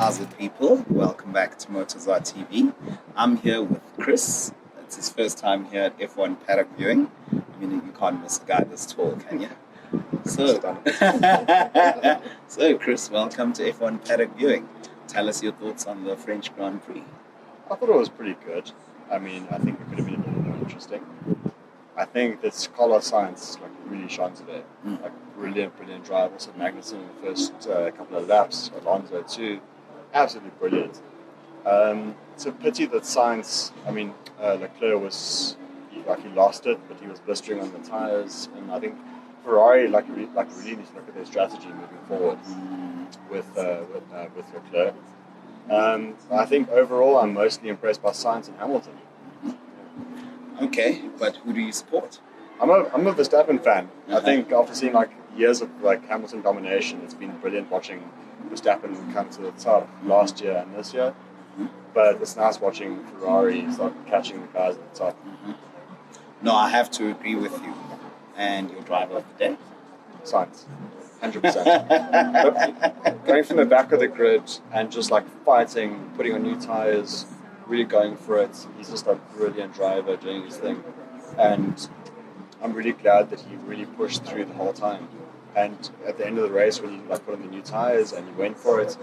How's it, people? Welcome back to MotorZar TV. I'm here with Chris. It's his first time here at F1 Paddock Viewing. I mean, you can't miss a guy this tall, can you? So, Chris, welcome to F1 Paddock Viewing. Tell us your thoughts on the French Grand Prix. I thought it was pretty good. I mean, I think it could have been a little more interesting. I think that Carlos Sainz really shone today. Brilliant drive. Also Magnussen in the first couple of laps. Alonso too. Absolutely brilliant. It's a pity that Sainz, Leclerc was he lost it, but he was blistering on the tires. And I think Ferrari really needs to look at their strategy moving forward with Leclerc. I think overall I'm mostly impressed by Sainz and Hamilton. Okay, but who do you support? I'm a Verstappen fan. I think after seeing years of Hamilton domination, it's been brilliant watching Verstappen come to the top last year and this year. But it's nice watching Ferrari start catching the guys at the top. No, I have to agree with you. And your driver of the day? Sainz. 100%. Going from the back of the grid and just fighting, putting on new tires, really going for it. He's just a brilliant driver doing his thing. And I'm really glad that he really pushed through the whole time. And at the end of the race, when he put on the new tires and he went for it,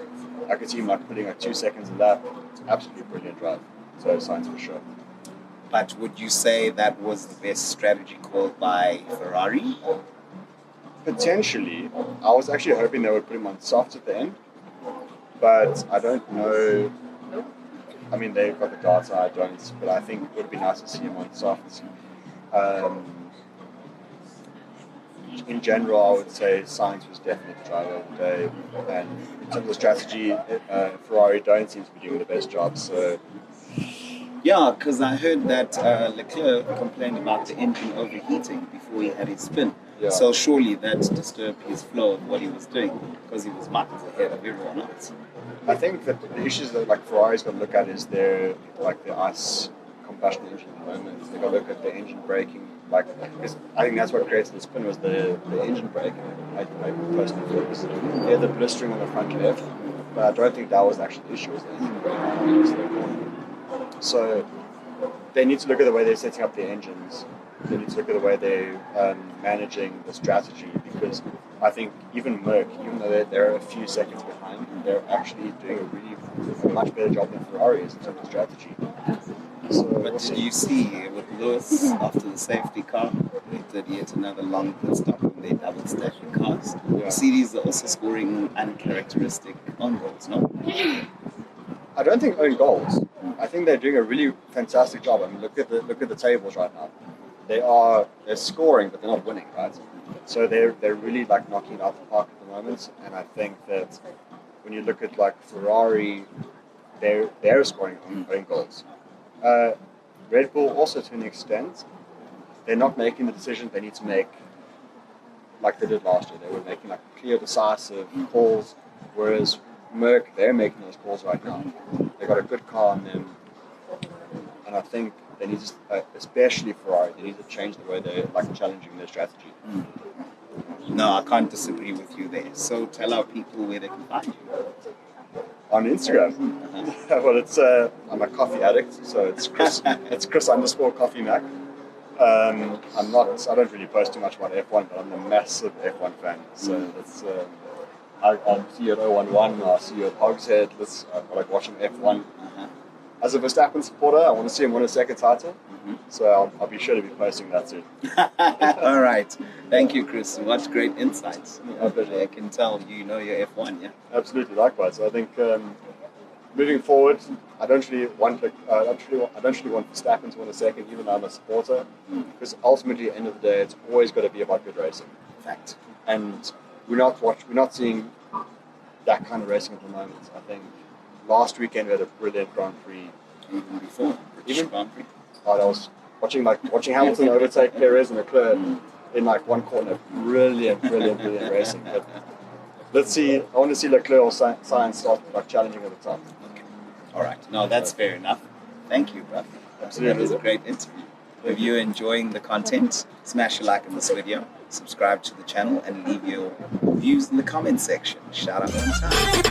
I could see him putting 2 seconds a lap. Absolutely brilliant drive. So Sainz for sure. But would you say that was the best strategy called by Ferrari? Potentially. I was actually hoping they would put him on soft at the end. But I don't know. I mean, they've got the data, I don't. But I think it would be nice to see him on softs. In general, I would say Sainz was definitely the driver of the day. And in terms of strategy, Ferrari don't seem to be doing the best job. So, yeah, because I heard that Leclerc complained about the engine overheating before he had his spin. Yeah. So surely that disturbed his flow of what he was doing because he was miles ahead of everyone else. I think that the issues that Ferrari's got to look at is their ICE combustion engine at the moment. They've got to look at the engine braking. Because I think that's what created the spin was the engine brake. I personally feel because they had the blistering on the front left, but I don't think that was actually the issue. It was the engine brake. So they need to look at the way they're setting up their engines. They need to look at the way they're managing the strategy, because I think even Merck, even though they're a few seconds behind, they're actually doing a much better job than Ferrari is in terms of strategy. So, but did you see with Lewis after the safety car, they did yet another long pit stop when they double stacked the cars? Yeah. Mercedes are also scoring uncharacteristic own goals, no? I don't think own goals. I think they're doing a really fantastic job. I mean, look at the tables right now. They're scoring, but they're not winning, right? So they're really knocking it out the park at the moment. And I think that when you look at Ferrari, they're scoring own goals. Red Bull also, to an extent, they're not making the decisions they need to make like they did last year. They were making clear, decisive calls, whereas Merck, they're making those calls right now. They've got a good car on them, and I think they need to, especially Ferrari, they need to change the way they're challenging their strategy. No, I can't disagree with you there. So tell our people where they can find you. On Instagram. Well, it's I'm a coffee addict, so it's Chris. It's Chris_CoffeeMac. I don't really post too much about F1, but I'm a massive F1 fan. So it's I'll see you at 011, I'll see you at Hogshead. I like watching F1. As a Verstappen supporter, I want to see him win a second title. So I'll be sure to be posting that soon. All right. Thank you, Chris. What great insights. I can tell you know your F1, yeah? Absolutely, likewise. I think moving forward, I don't really want Verstappen to win a second, even though I'm a supporter, because ultimately, at the end of the day, it's always got to be about good racing. Fact. And we're not seeing that kind of racing at the moment. I think last weekend we had a brilliant Grand Prix. Even before Grand Prix. I was watching Hamilton overtake Perez and Leclerc in one corner. Brilliant racing. But let's see. I want to see Leclerc or Sainz start challenging at the top. Okay. All right. No, that's fair enough. Thank you, bro. Absolutely. That was a great interview. If you're enjoying the content, smash a like on this video, subscribe to the channel, and leave your views in the comment section. Shout out one time.